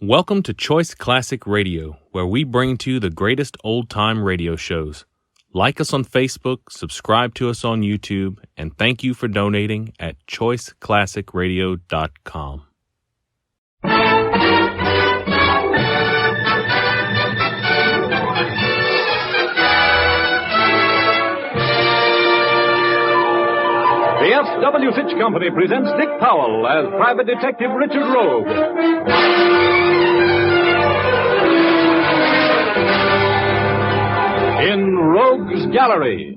Welcome to Choice Classic Radio, where we bring to you the greatest old-time radio shows. Like us on Facebook, subscribe to us on YouTube, and thank you for donating at choiceclassicradio.com. The F.W. Fitch Company presents Dick Powell as Private Detective Richard Rogue. In Rogue's Gallery.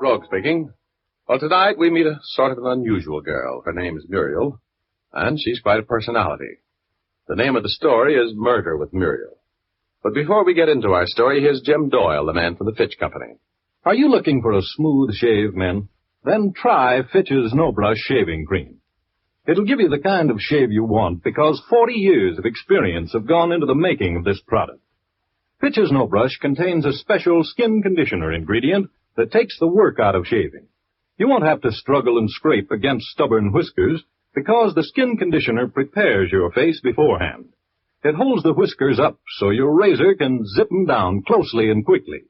Rogue speaking. Well, tonight we meet a sort of an unusual girl. Her name is Muriel, and she's quite a personality. The name of the story is Murder with Muriel. But before we get into our story, here's Jim Doyle, the man from the Fitch Company. Are you looking for a smooth shave, men? Then try Fitch's No Brush Shaving Cream. It'll give you the kind of shave you want because 40 years of experience have gone into the making of this product. Fitch's No Brush contains a special skin conditioner ingredient that takes the work out of shaving. You won't have to struggle and scrape against stubborn whiskers because the skin conditioner prepares your face beforehand. It holds the whiskers up so your razor can zip them down closely and quickly.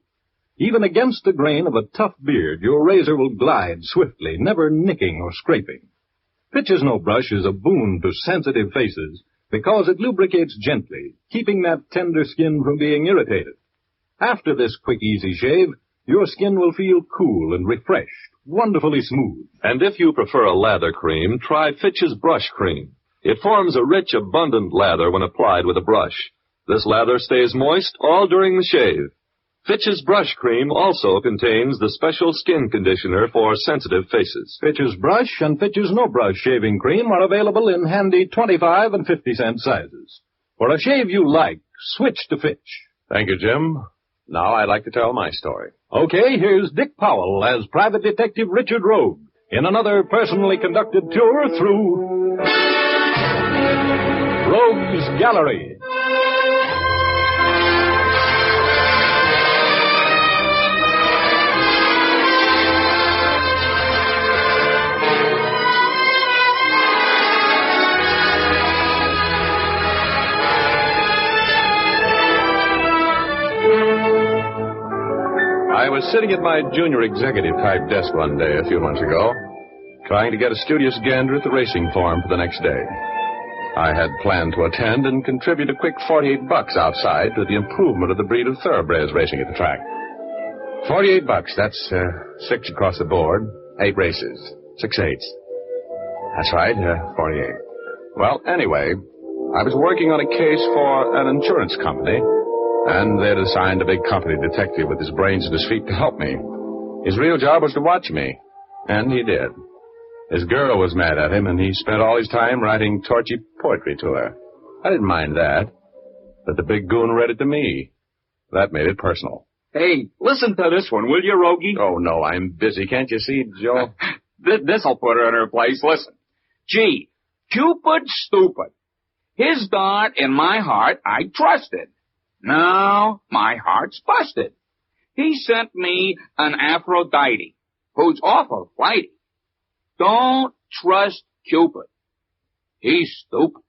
Even against the grain of a tough beard, your razor will glide swiftly, never nicking or scraping. Fitch's No Brush is a boon to sensitive faces because it lubricates gently, keeping that tender skin from being irritated. After this quick, easy shave, your skin will feel cool and refreshed, wonderfully smooth. And if you prefer a lather cream, try Fitch's Brush Cream. It forms a rich, abundant lather when applied with a brush. This lather stays moist all during the shave. Fitch's Brush Cream also contains the special skin conditioner for sensitive faces. Fitch's Brush and Fitch's No Brush Shaving Cream are available in handy 25 and 50-cent sizes. For a shave you like, switch to Fitch. Thank you, Jim. Now I'd like to tell my story. Okay, here's Dick Powell as Private Detective Richard Rogue in another personally conducted tour through Rogue's Gallery. I was sitting at my junior executive-type desk one day a few months ago, trying to get a studious gander at the racing form for the next day. I had planned to attend and contribute a quick $48 outside to the improvement of the breed of thoroughbreds racing at the track. $48, that's 6 across the board, 8 races, 6 eighths. That's right, 48. Well, anyway, I was working on a case for an insurance company, and they'd assigned a big company detective with his brains at his feet to help me. His real job was to watch me, and he did. His girl was mad at him, and he spent all his time writing torchy poetry to her. I didn't mind that, but the big goon read it to me. That made it personal. Hey, listen to this one, will you, Rogie? Oh, no, I'm busy. Can't you see, Joe? This'll put her in her place. Listen. Gee, Cupid's stupid. His dart in my heart I trusted. Now my heart's busted. He sent me an Aphrodite who's awful flighty. Don't trust Cupid. He's stupid.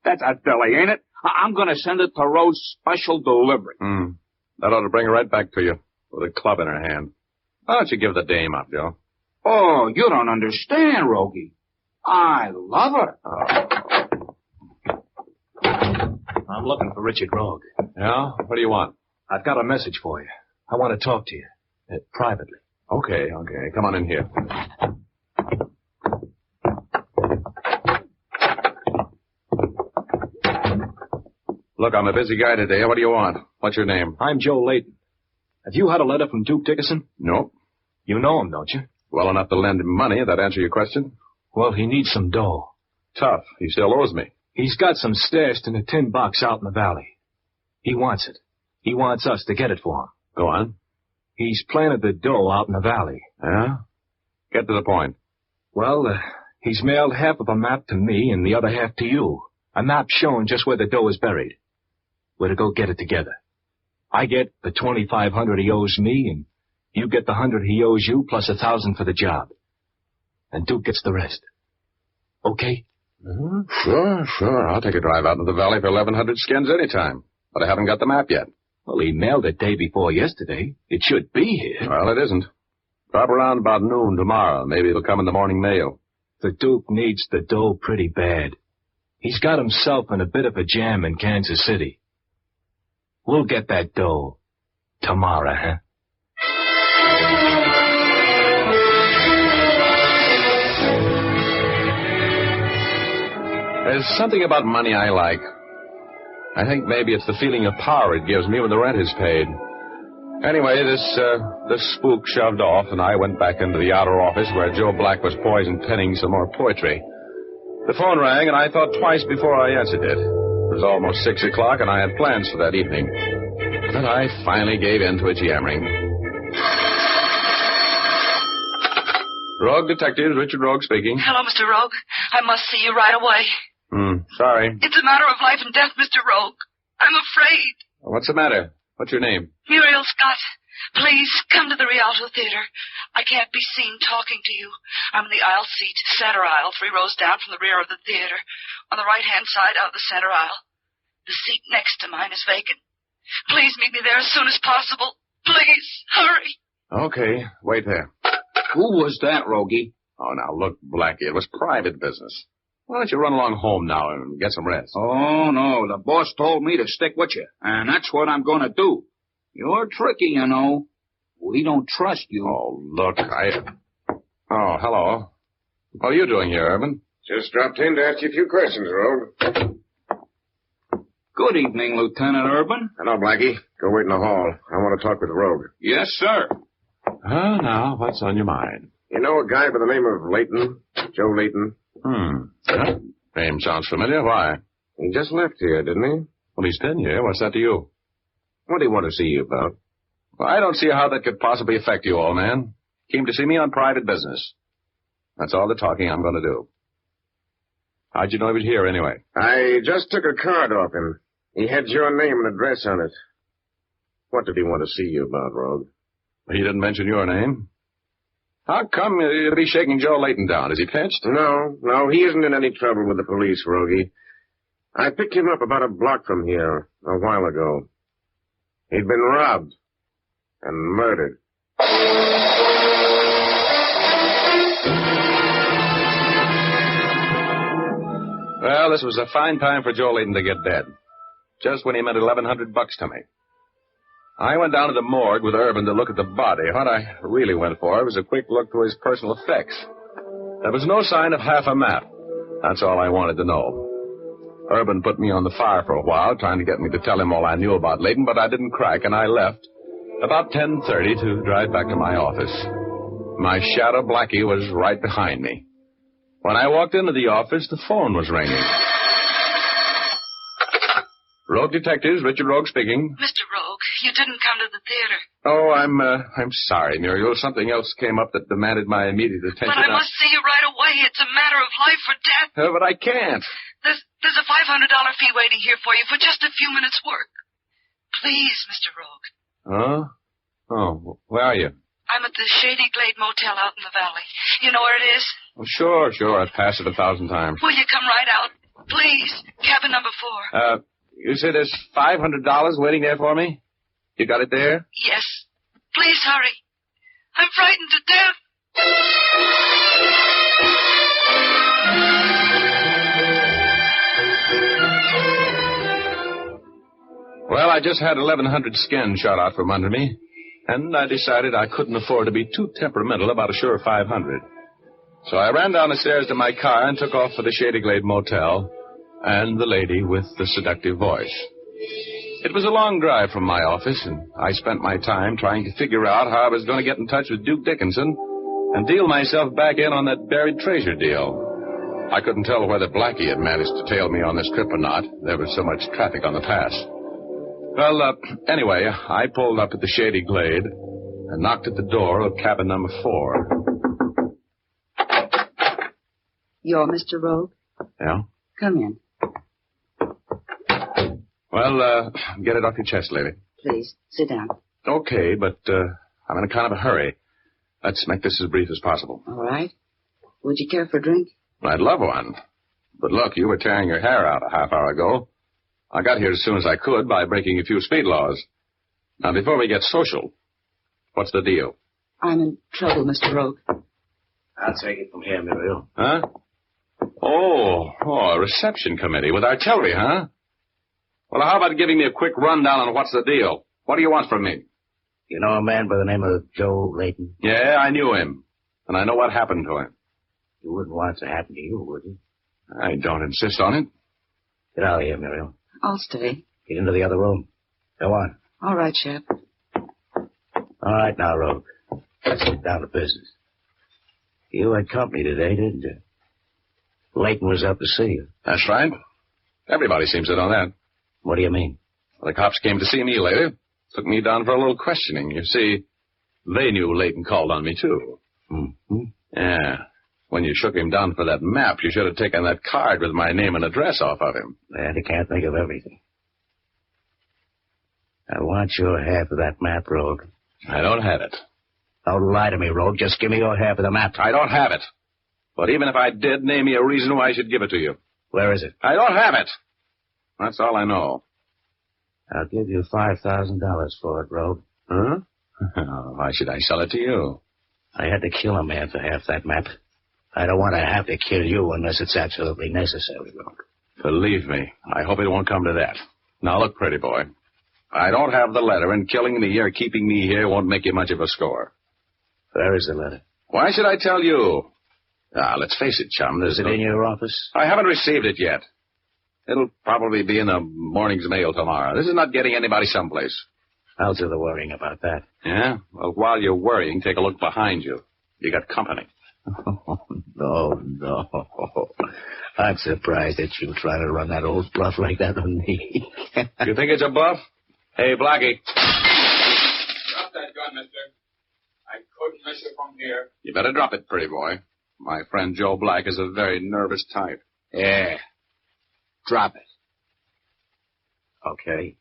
That's a dilly, ain't it? I'm going to send it to Rose special delivery. That ought to bring her right back to you with a club in her hand. Why don't you give the dame up, Joe? Oh, you don't understand, Rogie. I love her. I'm looking for Richard Rogue. Yeah? What do you want? I've got a message for you. I want to talk to you. Privately. Okay. Come on in here. Look, I'm a busy guy today. What do you want? What's your name? I'm Joe Layton. Have you had a letter from Duke Dickerson? Nope. You know him, don't you? Well enough to lend him money. That answer your question? Well, he needs some dough. Tough. He still owes me. He's got some stashed in a tin box out in the valley. He wants it. He wants us to get it for him. Go on. He's planted the dough out in the valley. Yeah? Get to the point. Well, he's mailed half of a map to me and the other half to you. A map showing just where the dough is buried. We're to go get it together. I get the $2,500 he owes me, and You get the 100 he owes you plus 1,000 for the job. And Duke gets the rest. Okay? Sure. I'll take a drive out into the valley for 1,100 skins anytime. But I haven't got the map yet. Well, he mailed it day before yesterday. It should be here. Well, it isn't. Drop around about noon tomorrow. Maybe it'll come in the morning mail. The Duke needs the dough pretty bad. He's got himself in a bit of a jam in Kansas City. We'll get that dough tomorrow, huh? There's something about money I like. I think maybe it's the feeling of power it gives me when the rent is paid. Anyway, this spook shoved off, and I went back into the outer office where Joe Black was poised and penning some more poetry. The phone rang, and I thought twice before I answered it. It was almost 6 o'clock, and I had plans for that evening. But I finally gave in to its yammering. Rogue Detectives, Richard Rogue speaking. Hello, Mr. Rogue. I must see you right away. Sorry. It's a matter of life and death, Mr. Rogue. I'm afraid. What's the matter? What's your name? Muriel Scott. Please, come to the Rialto Theater. I can't be seen talking to you. I'm in the aisle seat, center aisle, 3 rows down from the rear of the theater. On the right-hand side out of the center aisle. The seat next to mine is vacant. Please meet me there as soon as possible. Please, hurry. Okay, wait there. Who was that, Rogie? Oh, now, look, Blackie, it was private business. Why don't you run along home now and get some rest? Oh, no. The boss told me to stick with you, and that's what I'm going to do. You're tricky, you know. We don't trust you. Oh, look, Oh, hello. What are you doing here, Urban? Just dropped in to ask you a few questions, Rogue. Good evening, Lieutenant Urban. Hello, Blackie. Go wait in the hall. I want to talk with Rogue. Yes, sir. Oh, now, what's on your mind? You know a guy by the name of Layton? Joe Layton? That name sounds familiar. Why? He just left here, didn't he? Well, he's been here. What's that to you? What do you want to see you about? Well, I don't see how that could possibly affect you, old man. Came to see me on private business. That's all the talking I'm going to do. How'd you know he was here, anyway? I just took a card off him. He had your name and address on it. What did he want to see you about, Rogue? He didn't mention your name. How come you'll be shaking Joe Layton down? Is he pinched? No, he isn't in any trouble with the police, Rogie. I picked him up about a block from here a while ago. He'd been robbed and murdered. Well, this was a fine time for Joe Layton to get dead. Just when he meant $1,100 to me. I went down to the morgue with Urban to look at the body. What I really went for was a quick look through his personal effects. There was no sign of half a map. That's all I wanted to know. Urban put me on the fire for a while, trying to get me to tell him all I knew about Layton, but I didn't crack, and I left about 10:30 to drive back to my office. My shadow, Blackie, was right behind me. When I walked into the office, the phone was ringing. Rogue Detectives, Richard Rogue speaking. Mr. Rogue, you didn't come to the theater. Oh, I'm sorry, Muriel. Something else came up that demanded my immediate attention. But I must see you right away. It's a matter of life or death. But I can't. There's a $500 fee waiting here for you for just a few minutes' work. Please, Mr. Rogue. Huh? Oh, where are you? I'm at the Shady Glade Motel out in the valley. You know where it is? Oh, sure. I've passed it 1,000 times. Will you come right out? Please. Cabin number 4. You say there's $500 waiting there for me? You got it there? Yes. Please hurry. I'm frightened to death. Well, I just had 1,100 skin shot out from under me, and I decided I couldn't afford to be too temperamental about a sure 500. So I ran down the stairs to my car and took off for the Shady Glade Motel and the lady with the seductive voice. It was a long drive from my office, and I spent my time trying to figure out how I was going to get in touch with Duke Dickinson and deal myself back in on that buried treasure deal. I couldn't tell whether Blackie had managed to tail me on this trip or not. There was so much traffic on the pass. Well, anyway, I pulled up at the Shady Glade and knocked at the door of cabin number 4. You're Mr. Rogue? Yeah? Come in. Well, get it off your chest, lady. Please, sit down. Okay, but I'm in a kind of a hurry. Let's make this as brief as possible. All right. Would you care for a drink? I'd love one. But look, you were tearing your hair out a half hour ago. I got here as soon as I could by breaking a few speed laws. Now, before we get social, what's the deal? I'm in trouble, Mr. Rogue. I'll take it from here, Muriel. Huh? Oh, a reception committee with artillery, huh? Well, how about giving me a quick rundown on what's the deal? What do you want from me? You know a man by the name of Joe Layton? Yeah, I knew him. And I know what happened to him. You wouldn't want it to happen to you, would you? I don't insist on it. Get out of here, Muriel. I'll stay. Get into the other room. Go on. All right, Shep. All right now, Rogue. Let's get down to business. You had company today, didn't you? Layton was up to see you. That's right. Everybody seems to know that. What do you mean? Well, the cops came to see me later. Took me down for a little questioning. You see, they knew Layton called on me, too. Mm-hmm. Yeah. When you shook him down for that map, you should have taken that card with my name and address off of him. And you can't think of everything. I want your half of that map, Rogue. I don't have it. Don't lie to me, Rogue. Just give me your half of the map. I don't have it. But even if I did, name me a reason why I should give it to you. Where is it? I don't have it. That's all I know. I'll give you $5,000 for it, Rogue. Huh? Why should I sell it to you? I had to kill a man for half that map. I don't want to have to kill you unless it's absolutely necessary, Rogue. Believe me, I hope it won't come to that. Now, look, pretty boy. I don't have the letter, and killing me or keeping me here won't make you much of a score. Where is the letter? Why should I tell you? Let's face it, chum. Is it in your office? I haven't received it yet. It'll probably be in the morning's mail tomorrow. This is not getting anybody someplace. I'll do the worrying about that. Yeah? Well, while you're worrying, take a look behind you. You got company. Oh, no. I'm surprised at you trying to run that old bluff like that on me. You think it's a bluff? Hey, Blackie. Drop that gun, mister. I couldn't miss it from here. You better drop it, pretty boy. My friend Joe Black is a very nervous type. Yeah. Drop it. Okay.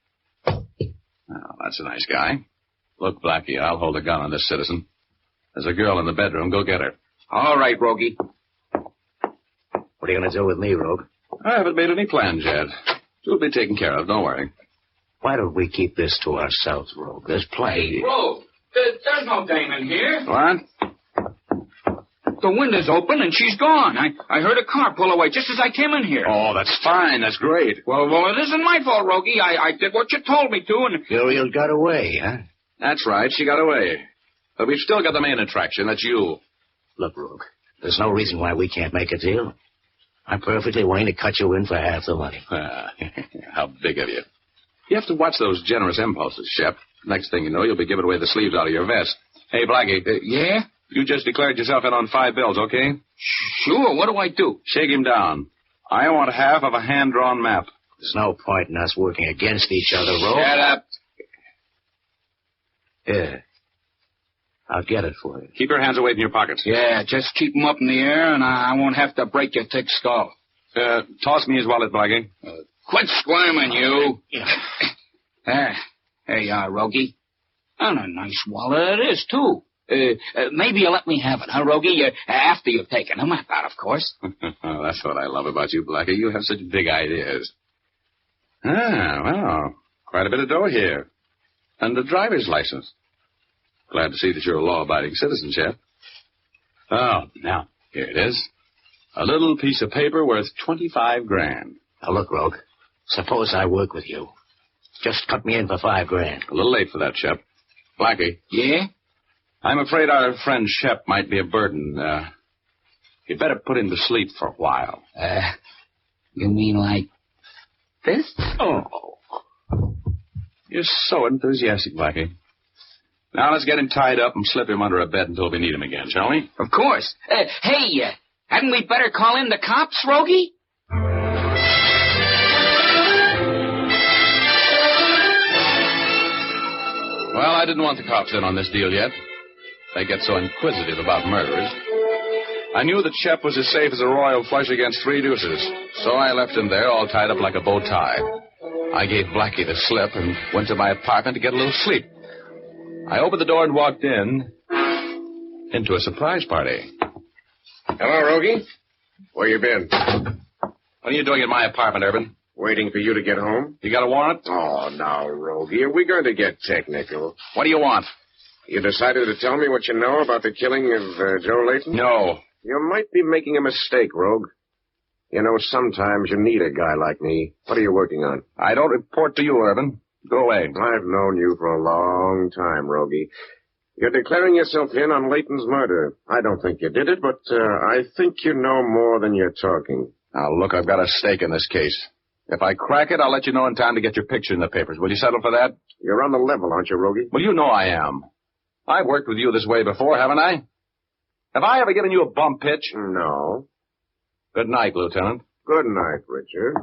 Oh, that's a nice guy. Look, Blackie, I'll hold a gun on this citizen. There's a girl in the bedroom. Go get her. All right, Rogie. What are you going to do with me, Rogue? I haven't made any plans yet. She'll be taken care of. Don't worry. Why don't we keep this to ourselves, Rogue? There's plenty. Rogue, there's no dame in here. What? The window's open and she's gone. I heard a car pull away just as I came in here. Oh, that's fine. That's great. Well, it isn't my fault, Rogie. I did what you told me to, and... Muriel got away, huh? That's right. She got away. But we've still got the main attraction. That's you. Look, Rogue, there's no reason why we can't make a deal. I'm perfectly willing to cut you in for half the money. How big of you. You have to watch those generous impulses, Shep. Next thing you know, you'll be giving away the sleeves out of your vest. Hey, Blackie. Yeah? You just declared yourself in on 5 bills, okay? Sure. What do I do? Shake him down. I want half of a hand-drawn map. There's no point in us working against each other, Rogue. Shut up. Yeah. I'll get it for you. Keep your hands away from your pockets. Yeah, just keep 'em up in the air, and I won't have to break your thick skull. Toss me his wallet, Blackie. Quit squirming, you. Hey, Rogie. And a nice wallet it is, too. Maybe you let me have it, huh, Rogie? After you've taken the map out, of course. Oh, that's what I love about you, Blackie. You have such big ideas. Well, quite a bit of dough here. And a driver's license. Glad to see that you're a law-abiding citizen, Shep. Oh, now, here it is. A little piece of paper worth 25 grand. Now, look, Rogue. Suppose I work with you. Just cut me in for 5 grand. A little late for that, Shep. Blackie. Yeah? I'm afraid our friend Shep might be a burden. You better put him to sleep for a while. You mean like this? Oh. You're so enthusiastic, Blackie. Now let's get him tied up and slip him under a bed until we need him again, shall we? Of course. Hey, hadn't we better call in the cops, Rogie? Well, I didn't want the cops in on this deal yet. They get so inquisitive about murderers. I knew that Shep was as safe as a royal flush against 3 deuces, so I left him there all tied up like a bow tie. I gave Blackie the slip and went to my apartment to get a little sleep. I opened the door and walked into a surprise party. Hello, Rogie. Where you been? What are you doing in my apartment, Urban? Waiting for you to get home? You got a warrant? Oh, now, Rogie, are we going to get technical? What do you want? You decided to tell me what you know about the killing of Joe Layton? No. You might be making a mistake, Rogue. You know, sometimes you need a guy like me. What are you working on? I don't report to you, Urban. Go away. I've known you for a long time, Rogie. You're declaring yourself in on Layton's murder. I don't think you did it, but I think you know more than you're talking. Now, look, I've got a stake in this case. If I crack it, I'll let you know in time to get your picture in the papers. Will you settle for that? You're on the level, aren't you, Rogie? Well, you know I am. I've worked with you this way before, haven't I? Have I ever given you a bum pitch? No. Good night, Lieutenant. Good night, Richard.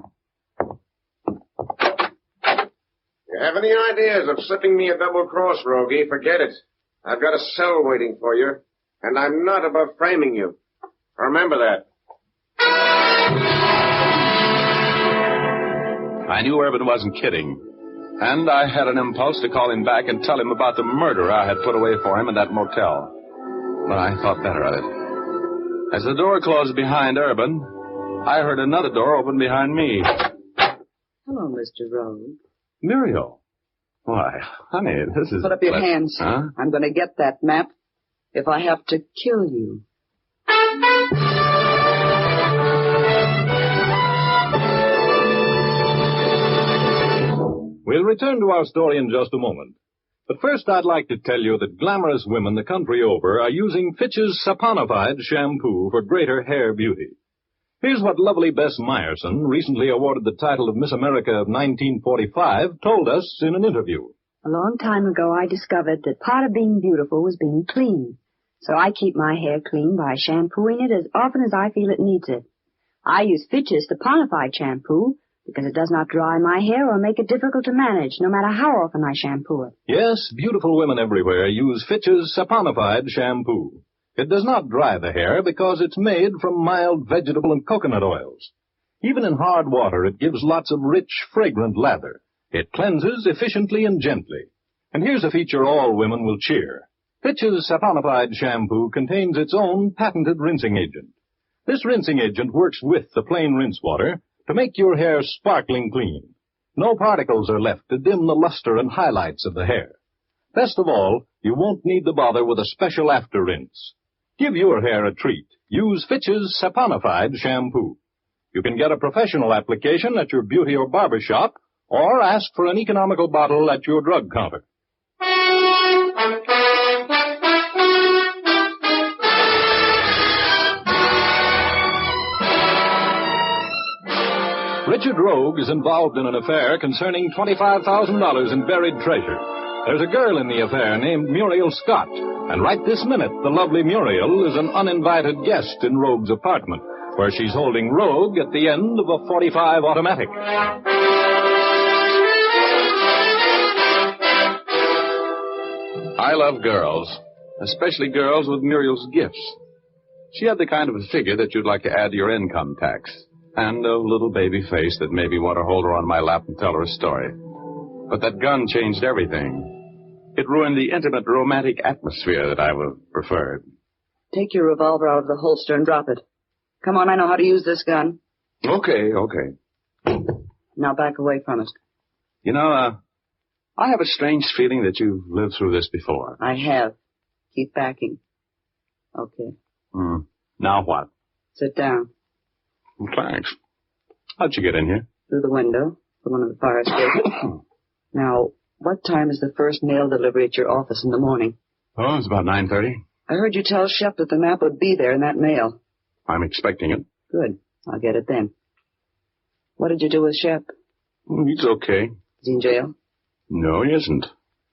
You have any ideas of slipping me a double cross, Rogie? Forget it. I've got a cell waiting for you, and I'm not above framing you. Remember that. I knew Urban wasn't kidding, and I had an impulse to call him back and tell him about the murder I had put away for him in that motel. But I thought better of it. As the door closed behind Urban, I heard another door open behind me. Hello, Mr. Rogue. Muriel. Why, honey, this is... Put up your hands. Huh? I'm going to get that map if I have to kill you. We'll return to our story in just a moment. But first, I'd like to tell you that glamorous women the country over are using Fitch's saponified shampoo for greater hair beauty. Here's what lovely Bess Meyerson, recently awarded the title of Miss America of 1945, told us in an interview. A long time ago, I discovered that part of being beautiful was being clean. So I keep my hair clean by shampooing it as often as I feel it needs it. I use Fitch's saponified shampoo because it does not dry my hair or make it difficult to manage, no matter how often I shampoo it. Yes, beautiful women everywhere use Fitch's saponified shampoo. It does not dry the hair because it's made from mild vegetable and coconut oils. Even in hard water, it gives lots of rich, fragrant lather. It cleanses efficiently and gently. And here's a feature all women will cheer. Fitch's saponified shampoo contains its own patented rinsing agent. This rinsing agent works with the plain rinse water to make your hair sparkling clean. No particles are left to dim the luster and highlights of the hair. Best of all, you won't need to bother with a special after rinse. Give your hair a treat. Use Fitch's saponified shampoo. You can get a professional application at your beauty or barber shop, or ask for an economical bottle at your drug counter. Richard Rogue is involved in an affair concerning $25,000 in buried treasure. There's a girl in the affair named Muriel Scott, and right this minute, the lovely Muriel is an uninvited guest in Rogue's apartment, where she's holding Rogue at the end of a .45 automatic. I love girls, especially girls with Muriel's gifts. She had the kind of a figure that you'd like to add to your income tax, and a little baby face that made me want to hold her on my lap and tell her a story. But that gun changed everything. It ruined the intimate, romantic atmosphere that I would have preferred. Take your revolver out of the holster and drop it. Come on, I know how to use this gun. Okay. Now back away from it. You know, I have a strange feeling that you've lived through this before. I have. Keep backing. Okay. Now what? Sit down. Thanks. How'd you get in here? Through the window, from one of the fire escapes. Now, what time is the first mail delivery at your office in the morning? Oh, it's about 9:30. I heard you tell Shep that the map would be there in that mail. I'm expecting it. Good. I'll get it then. What did you do with Shep? He's okay. Is he in jail? No, he isn't.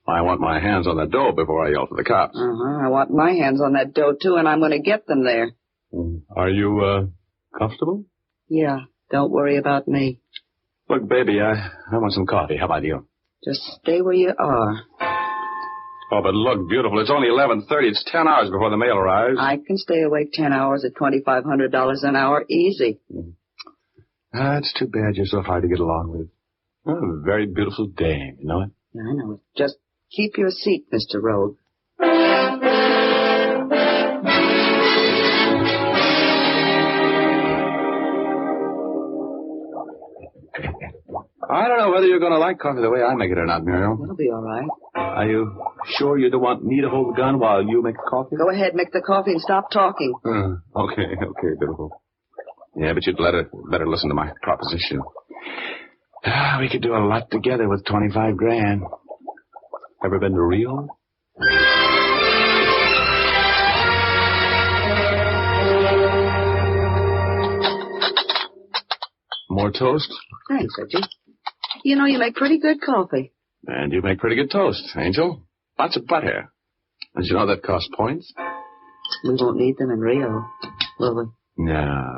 I want my hands on that dough before I yell for the cops. I want my hands on that dough, too, and I'm going to get them there. Are you, comfortable? Yeah. Don't worry about me. Look, baby, I want some coffee. How about you? Just stay where you are. Oh, but look, beautiful. It's only 11:30. It's 10 hours before the mail arrives. I can stay awake 10 hours at $2,500 an hour, easy. It's too bad you're so hard to get along with. Oh, a very beautiful dame, you know it? Yeah, I know it. Just Keep your seat, Mr. Rogue. I don't know whether you're going to like coffee the way I make it or not, Muriel. It'll be all right. Are you sure you don't want me to hold the gun while you make the coffee? Go ahead, make the coffee and stop talking. Okay, beautiful. Yeah, but you'd better listen to my proposition. We could do a lot together with 25 grand. Ever been to Rio? More toast? Thanks, Reggie. You know, you make pretty good coffee. And you make pretty good toast, Angel. Lots of butter. Did you know that costs points? We won't need them in Rio, will we? No.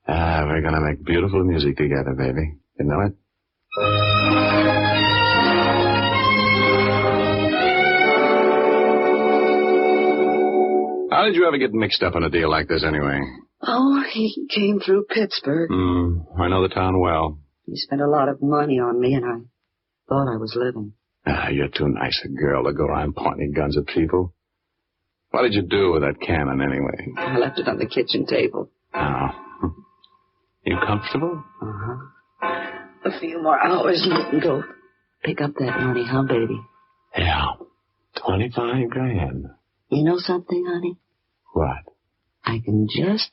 We're going to make beautiful music together, baby. You know it? How did you ever get mixed up in a deal like this, anyway? Oh, he came through Pittsburgh. I know the town well. He spent a lot of money on me, and I thought I was living. You're too nice a girl to go around pointing guns at people. What did you do with that cannon, anyway? I left it on the kitchen table. Oh. You comfortable? Uh-huh. A few more hours and you can go pick up that money, huh, baby? Yeah. 25 grand. You know something, honey? What? I can just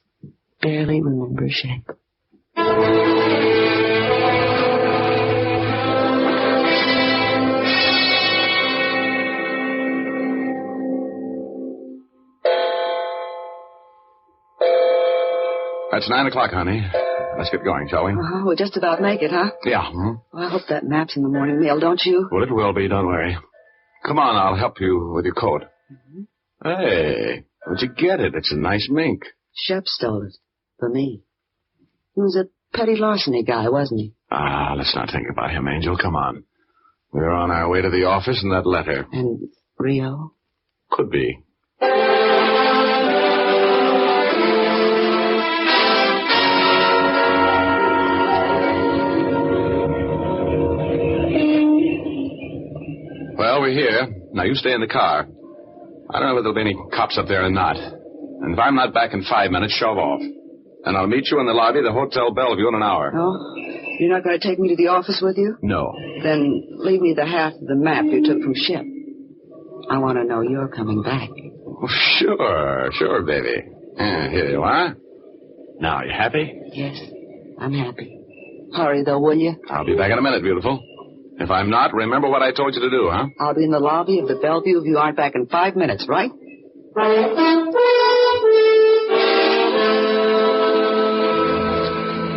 barely remember shape. That's 9 o'clock, honey. Let's get going, shall we? We'll just about make it, huh? Yeah. Well, I hope that map's in the morning mail, don't you? Well, it will be, don't worry. Come on, I'll help you with your coat. Mm-hmm. Hey, where'd you get it? It's a nice mink. Shep stole it. For me. He was a petty larceny guy, wasn't he? Let's not think about him, Angel. Come on. We're on our way to the office and that letter. And Rio? Could be. Well, we're here. Now, you stay in the car. I don't know whether there'll be any cops up there or not. And if I'm not back in 5 minutes, shove off. And I'll meet you in the lobby of the Hotel Bellevue in an hour. Oh? You're not going to take me to the office with you? No. Then leave me the half of the map you took from Shep. I want to know you're coming back. Well, sure, baby. Here you are. Now, you happy? Yes, I'm happy. Hurry, though, will you? I'll be back in a minute, beautiful. If I'm not, remember what I told you to do, huh? I'll be in the lobby of the Bellevue if you aren't back in 5 minutes, right?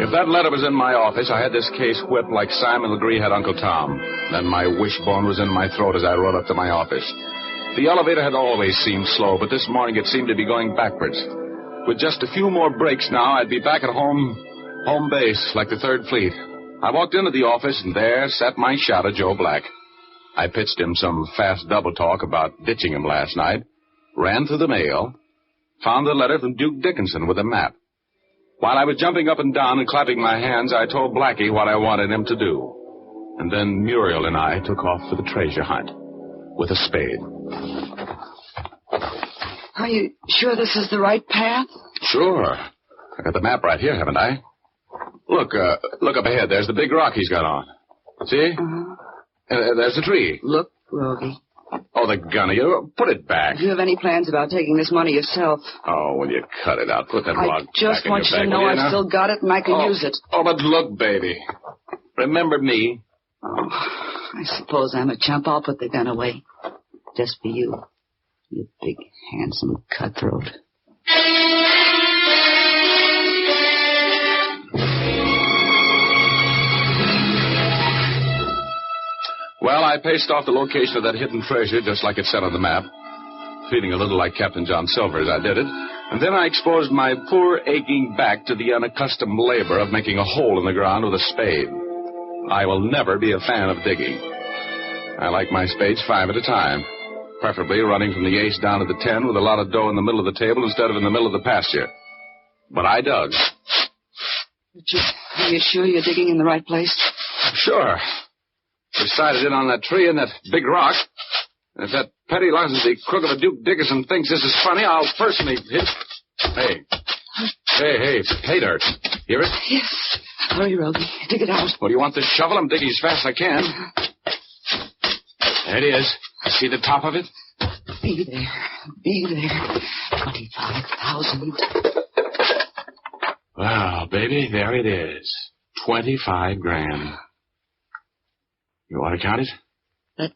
If that letter was in my office, I had this case whipped like Simon Legree had Uncle Tom. Then my wishbone was in my throat as I rode up to my office. The elevator had always seemed slow, but this morning it seemed to be going backwards. With just a few more breaks now, I'd be back at home base, like the Third Fleet. I walked into the office, and there sat my shadow, Joe Black. I pitched him some fast double talk about ditching him last night, ran through the mail, found the letter from Duke Dickinson with a map. While I was jumping up and down and clapping my hands, I told Blackie what I wanted him to do. And then Muriel and I took off for the treasure hunt with a spade. Are you sure this is the right path? Sure. I got the map right here, haven't I? Look up ahead. There's the big rock he's got on. See? Uh-huh. There's the tree. Look, Rogie. Oh, the gun of you. Put it back. Do you have any plans about taking this money yourself? Oh, will you cut it out? Put that I log just back want in you your to bag, know will I've now? still got it and I can use it. Oh, but look, baby. Remember me. Oh, I suppose I'm a chump. I'll put the gun away. Just for you. You big, handsome cutthroat. Well, I paced off the location of that hidden treasure just like it said on the map, feeling a little like Captain John Silver as I did it, and then I exposed my poor aching back to the unaccustomed labor of making a hole in the ground with a spade. I will never be a fan of digging. I like my spades 5 at a time, preferably running from the ace down to the 10 with a lot of dough in the middle of the table instead of in the middle of the pasture. But I dug. Are you sure you're digging in the right place? Sure. decided in on that tree and that big rock. And if that petty lousy crook of a Duke Dickerson thinks this is funny, I'll personally hit... Hey, Dirt. Hear it? Yes. Hurry, Rogie. Dig it out. Well, do you want this shovel? I'm digging as fast as I can. There it is. See the top of it? Be there. 25,000. Well, baby, there it is. 25 grand. You want to count it? Let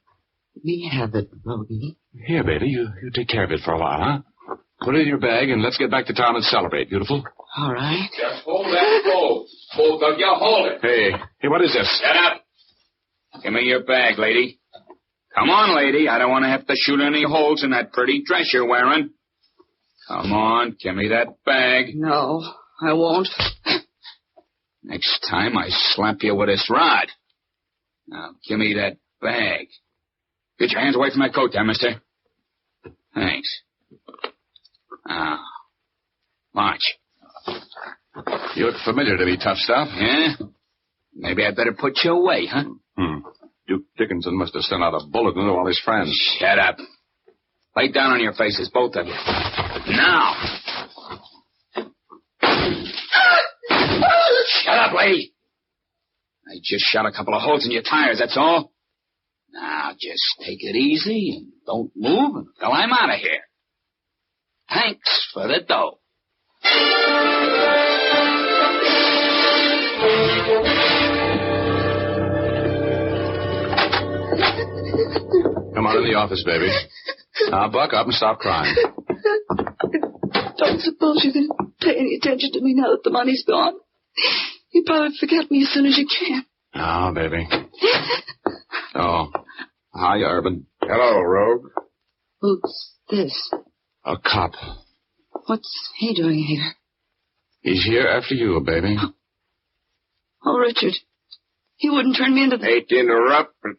me have it, Rogie. Here, baby, you take care of it for a while, huh? Put it in your bag and let's get back to town and celebrate, beautiful. All right. Just hold that bow. Both of you hold it. Hey, what is this? Shut up. Give me your bag, lady. Come on, lady. I don't want to have to shoot any holes in that pretty dress you're wearing. Come on, give me that bag. No, I won't. Next time I slap you with this rod. Now, give me that bag. Get your hands away from that coat there, mister. Thanks. Now, march. You look familiar to me, tough stuff. Yeah? Maybe I'd better put you away, huh? Duke Dickinson must have sent out a bulletin to all his friends. Shut up. Lay down on your faces, both of you. Now. Shut up, lady. I just shot a couple of holes in your tires, that's all. Now, just take it easy and don't move until I'm out of here. Thanks for the dough. Come on in the office, baby. Now, buck up and stop crying. Don't suppose you can pay any attention to me now that the money's gone. You probably forget me as soon as you can. Oh, baby. Oh. Hi, Urban. Hello, Rogue. Who's this? A cop. What's he doing here? He's here after you, baby. Oh, Richard. He wouldn't turn me into the... Hate to interrupt, but,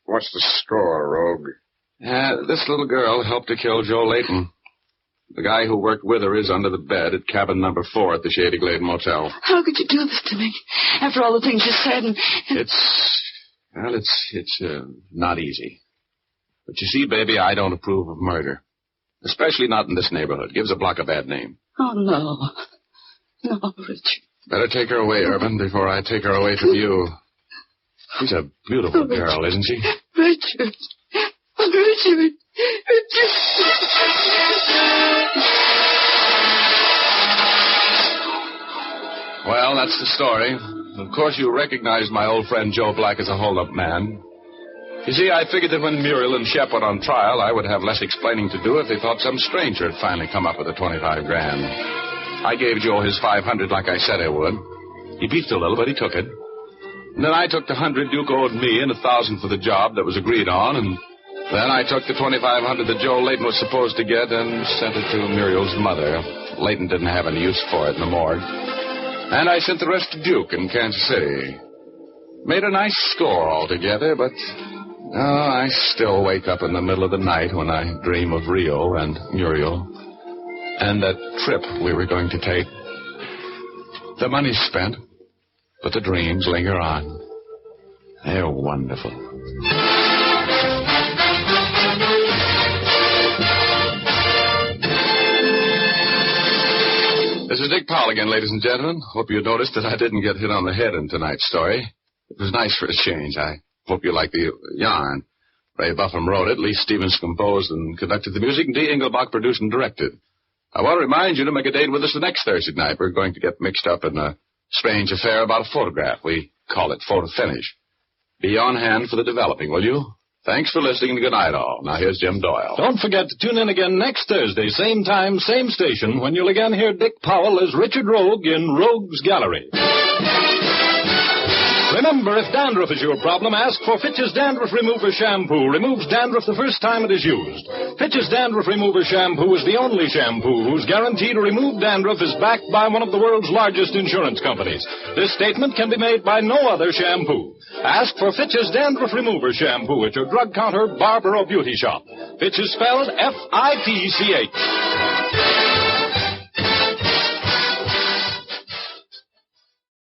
what's the score, Rogue? This little girl helped to kill Joe Layton. The guy who worked with her is under the bed at cabin number 4 at the Shady Glade Motel. How could you do this to me? After all the things you said and... It's not easy. But you see, baby, I don't approve of murder. Especially not in this neighborhood. Gives a block a bad name. Oh, no. No, Richard. Better take her away, Urban, before I take her away from you. She's a beautiful girl, isn't she? Richard. Richard. Well, that's the story. Of course, you recognize my old friend Joe Black as a hold-up man. You see, I figured that when Muriel and Shep went on trial, I would have less explaining to do if they thought some stranger had finally come up with the 25 grand. I gave Joe his 500 like I said I would. He beefed a little, but he took it. And then I took the 100 Duke owed me and 1,000 for the job that was agreed on, and then I took the 2,500 that Joe Layton was supposed to get and sent it to Muriel's mother. Layton didn't have any use for it in the morgue. And I sent the rest to Duke in Kansas City. Made a nice score altogether, but I still wake up in the middle of the night when I dream of Rio and Muriel and that trip we were going to take. The money's spent, but the dreams linger on. They're wonderful. This is Dick Powell again, ladies and gentlemen. Hope you noticed that I didn't get hit on the head in tonight's story. It was nice for a change. I hope you like the yarn. Ray Buffum wrote it, Lee Stevens composed and conducted the music, and Dee Engelbach produced and directed. I want to remind you to make a date with us the next Thursday night. We're going to get mixed up in a strange affair about a photograph. We call it photo finish. Be on hand for the developing, will you? Thanks for listening and good night all. Now here's Jim Doyle. Don't forget to tune in again next Thursday, same time, same station, when you'll again hear Dick Powell as Richard Rogue in Rogue's Gallery. Remember, if dandruff is your problem, ask for Fitch's Dandruff Remover Shampoo. Removes dandruff the first time it is used. Fitch's Dandruff Remover Shampoo is the only shampoo whose guarantee to remove dandruff is backed by one of the world's largest insurance companies. This statement can be made by no other shampoo. Ask for Fitch's Dandruff Remover Shampoo at your drug counter, barber, or beauty shop. Fitch is spelled F-I-T-C-H.